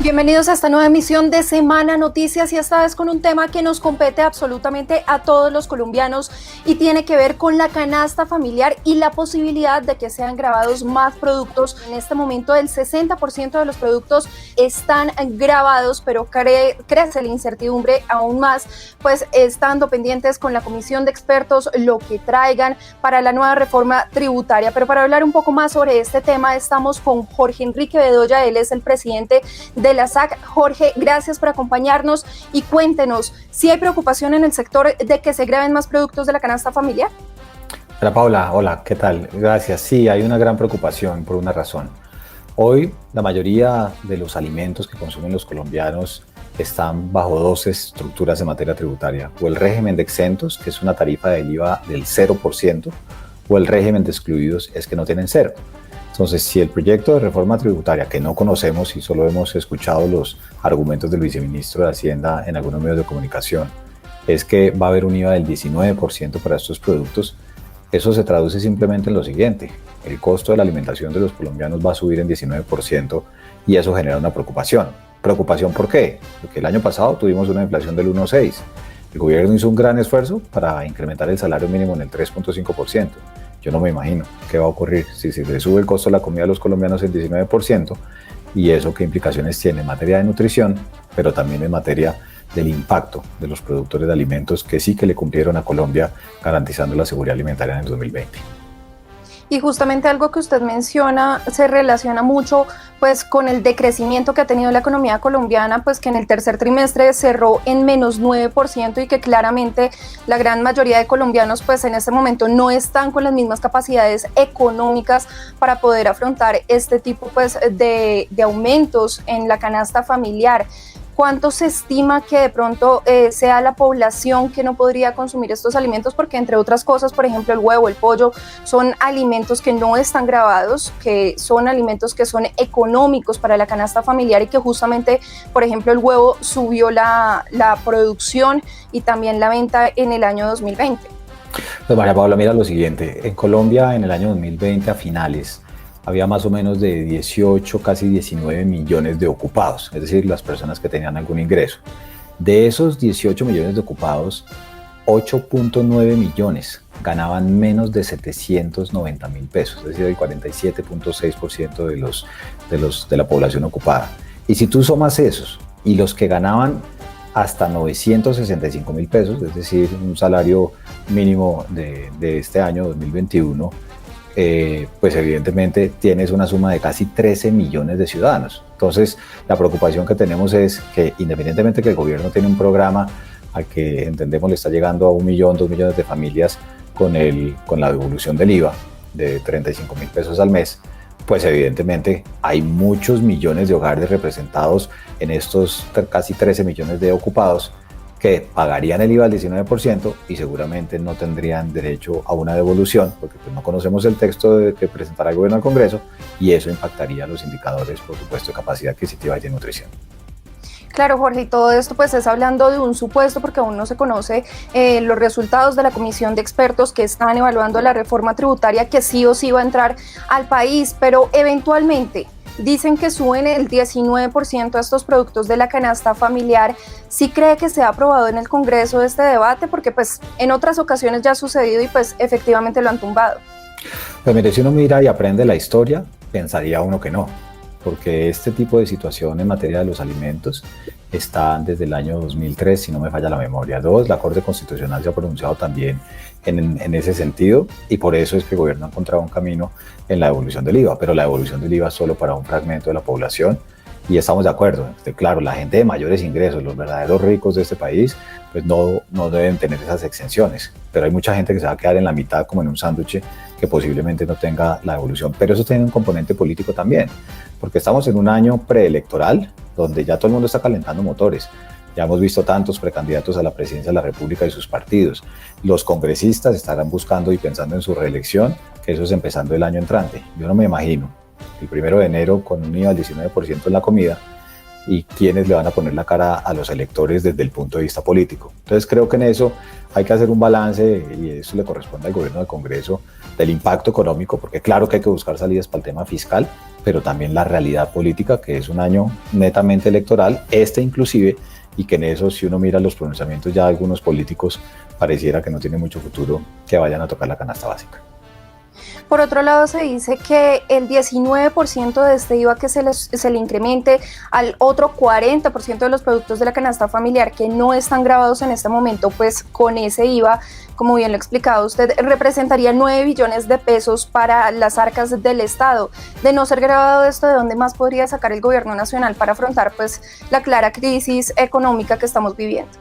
Bienvenidos a esta nueva emisión de Semana Noticias y esta vez con un tema que nos compete absolutamente a todos los colombianos y tiene que ver con la canasta familiar y la posibilidad de que sean grabados más productos. En este momento el 60% de los productos están grabados, pero crece la incertidumbre aún más, pues estando pendientes con la comisión de expertos lo que traigan para la nueva reforma tributaria. Pero para hablar un poco más sobre este tema estamos con Jorge Enrique Bedoya, él es el presidente de la SAC. Jorge, gracias por acompañarnos y cuéntenos si hay preocupación en el sector de que se graben más productos de la canasta familiar. Hola Paula, hola, ¿qué tal? Gracias. Sí, hay una gran preocupación por una razón. Hoy la mayoría de los alimentos que consumen los colombianos están bajo dos estructuras en materia tributaria, o el régimen de exentos, que es una tarifa del IVA del 0%, o el régimen de excluidos, es que no tienen cero. Entonces, si el proyecto de reforma tributaria, que no conocemos y solo hemos escuchado los argumentos del viceministro de Hacienda en algunos medios de comunicación, es que va a haber un IVA del 19% para estos productos, eso se traduce simplemente en lo siguiente: el costo de la alimentación de los colombianos va a subir en 19% y eso genera una preocupación. ¿Preocupación por qué? Porque el año pasado tuvimos una inflación del 1,6%. El gobierno hizo un gran esfuerzo para incrementar el salario mínimo en el 3,5%. Yo no me imagino qué va a ocurrir si se le sube el costo de la comida a los colombianos en 19% y eso qué implicaciones tiene en materia de nutrición, pero también en materia del impacto de los productores de alimentos que sí que le cumplieron a Colombia garantizando la seguridad alimentaria en el 2020. Y justamente algo que usted menciona se relaciona mucho pues con el decrecimiento que ha tenido la economía colombiana, pues que en el tercer trimestre cerró en menos 9% y que claramente la gran mayoría de colombianos pues en este momento no están con las mismas capacidades económicas para poder afrontar este tipo pues de aumentos en la canasta familiar. ¿Cuánto se estima que de pronto sea la población que no podría consumir estos alimentos? Porque entre otras cosas, por ejemplo, el huevo, el pollo, son alimentos que no están grabados, que son alimentos que son económicos para la canasta familiar y que justamente, por ejemplo, el huevo subió la producción y también la venta en el año 2020. Pues María Paula, mira lo siguiente: en Colombia en el año 2020 a finales había más o menos de 18, casi 19 millones de ocupados, es decir, las personas que tenían algún ingreso. De esos 18 millones de ocupados, 8.9 millones ganaban menos de 790.000 pesos, es decir, el 47.6% de la población ocupada. Y si tú sumas esos y los que ganaban hasta 965.000 pesos, es decir, un salario mínimo de este año 2021, pues evidentemente tienes una suma de casi 13 millones de ciudadanos. Entonces, la preocupación que tenemos es que, independientemente que el gobierno tiene un programa al que entendemos le está llegando a 1 millón, 2 millones de familias con la devolución del IVA de 35.000 pesos al mes, pues evidentemente hay muchos millones de hogares representados en estos casi 13 millones de ocupados que pagarían el IVA al 19% y seguramente no tendrían derecho a una devolución, porque pues no conocemos el texto que presentará el gobierno al Congreso y eso impactaría los indicadores, por supuesto, de capacidad adquisitiva y de nutrición. Claro, Jorge, y todo esto pues es hablando de un supuesto porque aún no se conoce los resultados de la comisión de expertos que están evaluando la reforma tributaria que sí o sí va a entrar al país, pero eventualmente dicen que suben el 19% a estos productos de la canasta familiar. ¿Sí cree que se ha aprobado en el Congreso este debate? Porque pues en otras ocasiones ya ha sucedido y pues efectivamente lo han tumbado. Pues mire, si uno mira y aprende la historia, pensaría uno que no, porque este tipo de situación en materia de los alimentos está desde el año 2003, si no me falla la memoria. La Corte Constitucional se ha pronunciado también en ese sentido y por eso es que el gobierno ha encontrado un camino en la devolución del IVA, pero la devolución del IVA es solo para un fragmento de la población y estamos de acuerdo. Claro, la gente de mayores ingresos, los verdaderos ricos de este país, pues no deben tener esas exenciones, pero hay mucha gente que se va a quedar en la mitad como en un sándwich que posiblemente no tenga la devolución, pero eso tiene un componente político también, porque estamos en un año preelectoral donde ya todo el mundo está calentando motores. Ya hemos visto tantos precandidatos a la presidencia de la República y sus partidos. Los congresistas estarán buscando y pensando en su reelección, que eso es empezando el año entrante. Yo no me imagino el 1 de enero con un IVA del 19% en la comida y quiénes le van a poner la cara a los electores desde el punto de vista político. Entonces creo que en eso hay que hacer un balance y eso le corresponde al gobierno del Congreso del impacto económico, porque claro que hay que buscar salidas para el tema fiscal, pero también la realidad política, que es un año netamente electoral, inclusive, y que en eso, si uno mira los pronunciamientos ya de algunos políticos, pareciera que no tiene mucho futuro que vayan a tocar la canasta básica. Por otro lado, se dice que el 19% de este IVA que se le incremente al otro 40% de los productos de la canasta familiar que no están grabados en este momento, pues con ese IVA, como bien lo ha explicado usted, representaría 9 billones de pesos para las arcas del Estado. De no ser grabado esto, ¿de dónde más podría sacar el gobierno nacional para afrontar pues la clara crisis económica que estamos viviendo?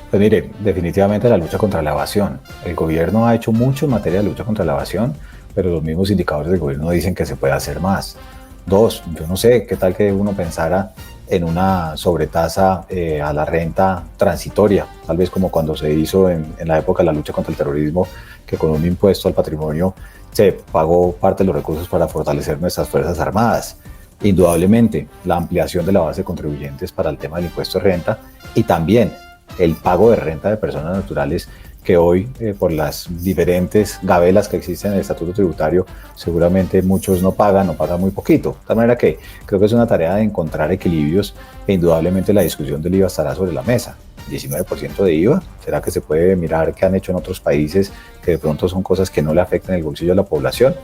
Pues mire, definitivamente la lucha contra la evasión. El gobierno ha hecho mucho en materia de lucha contra la evasión, pero los mismos indicadores del gobierno dicen que se puede hacer más. Dos, yo no sé, qué tal que uno pensara en una sobretasa a la renta transitoria, tal vez como cuando se hizo en la época de la lucha contra el terrorismo, que con un impuesto al patrimonio se pagó parte de los recursos para fortalecer nuestras Fuerzas Armadas. Indudablemente, la ampliación de la base de contribuyentes para el tema del impuesto de renta y también el pago de renta de personas naturales que hoy, por las diferentes gabelas que existen en el estatuto tributario, seguramente muchos no pagan muy poquito. De tal manera que creo que es una tarea de encontrar equilibrios e indudablemente la discusión del IVA estará sobre la mesa. 19% de IVA, ¿será que se puede mirar qué han hecho en otros países que de pronto son cosas que no le afectan el bolsillo a la población?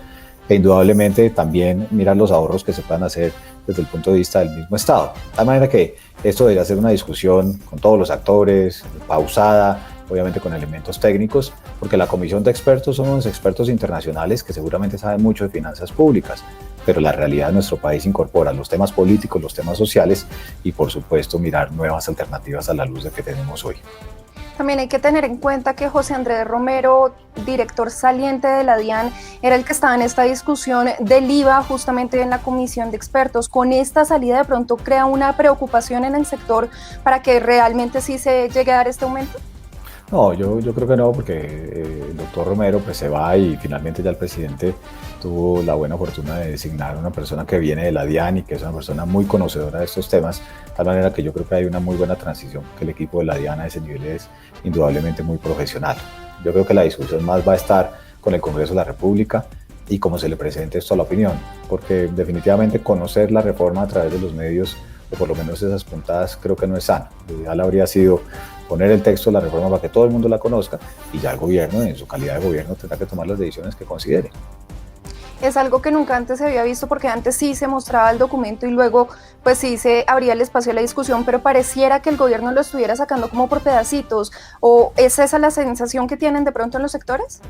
E indudablemente también mirar los ahorros que se puedan hacer desde el punto de vista del mismo Estado. De tal manera que esto debería ser una discusión con todos los actores, pausada, obviamente con elementos técnicos, porque la comisión de expertos son unos expertos internacionales que seguramente saben mucho de finanzas públicas, pero la realidad de nuestro país incorpora los temas políticos, los temas sociales y por supuesto mirar nuevas alternativas a la luz de que tenemos hoy. También hay que tener en cuenta que José Andrés Romero, director saliente de la DIAN, era el que estaba en esta discusión del IVA justamente en la comisión de expertos. Con esta salida de pronto crea una preocupación en el sector para que realmente sí se llegue a dar este aumento. No, yo creo que no, porque el doctor Romero pues se va y finalmente ya el presidente tuvo la buena fortuna de designar a una persona que viene de la DIAN y que es una persona muy conocedora de estos temas, de tal manera que yo creo que hay una muy buena transición, que el equipo de la DIAN a ese nivel es indudablemente muy profesional. Yo creo que la discusión más va a estar con el Congreso de la República y cómo se le presente esto a la opinión, porque definitivamente conocer la reforma a través de los medios, o por lo menos esas puntadas, creo que no es sano. Lo ideal habría sido poner el texto de la reforma para que todo el mundo la conozca y ya el gobierno, en su calidad de gobierno, tendrá que tomar las decisiones que considere. Es algo que nunca antes se había visto, porque antes sí se mostraba el documento y luego pues sí se abría el espacio a la discusión, pero pareciera que el gobierno lo estuviera sacando como por pedacitos. ¿O es esa la sensación que tienen de pronto en los sectores?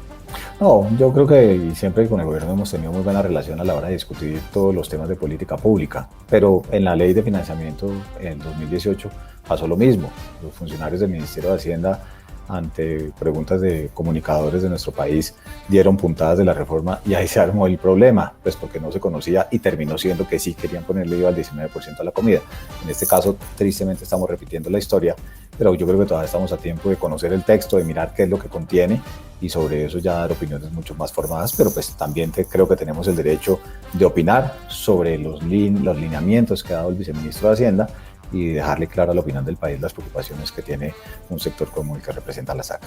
No, yo creo que siempre con el gobierno hemos tenido muy buena relación a la hora de discutir todos los temas de política pública, pero en la ley de financiamiento en 2018 pasó lo mismo. Los funcionarios del Ministerio de Hacienda, ante preguntas de comunicadores de nuestro país, dieron puntadas de la reforma y ahí se armó el problema, pues porque no se conocía y terminó siendo que sí querían ponerle IVA al 19% a la comida. En este caso, tristemente estamos repitiendo la historia, pero yo creo que todavía estamos a tiempo de conocer el texto, de mirar qué es lo que contiene y sobre eso ya dar opiniones mucho más formadas, pero pues también creo que tenemos el derecho de opinar sobre los lineamientos que ha dado el viceministro de Hacienda y dejarle clara a la opinión del país las preocupaciones que tiene un sector como el que representa la SAC.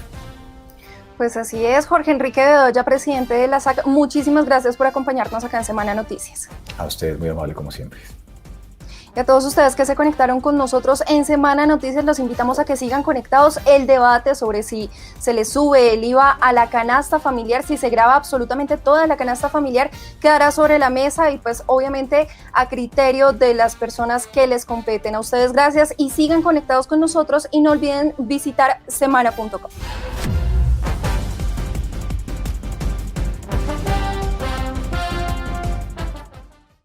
Pues así es, Jorge Enrique Bedoya, presidente de la SAC, muchísimas gracias por acompañarnos acá en Semana Noticias. A ustedes, muy amable como siempre. Y a todos ustedes que se conectaron con nosotros en Semana Noticias, los invitamos a que sigan conectados. El debate sobre si se le sube el IVA a la canasta familiar, si se graba absolutamente toda la canasta familiar, quedará sobre la mesa y pues obviamente a criterio de las personas que les competen. A ustedes gracias y sigan conectados con nosotros y no olviden visitar semana.com.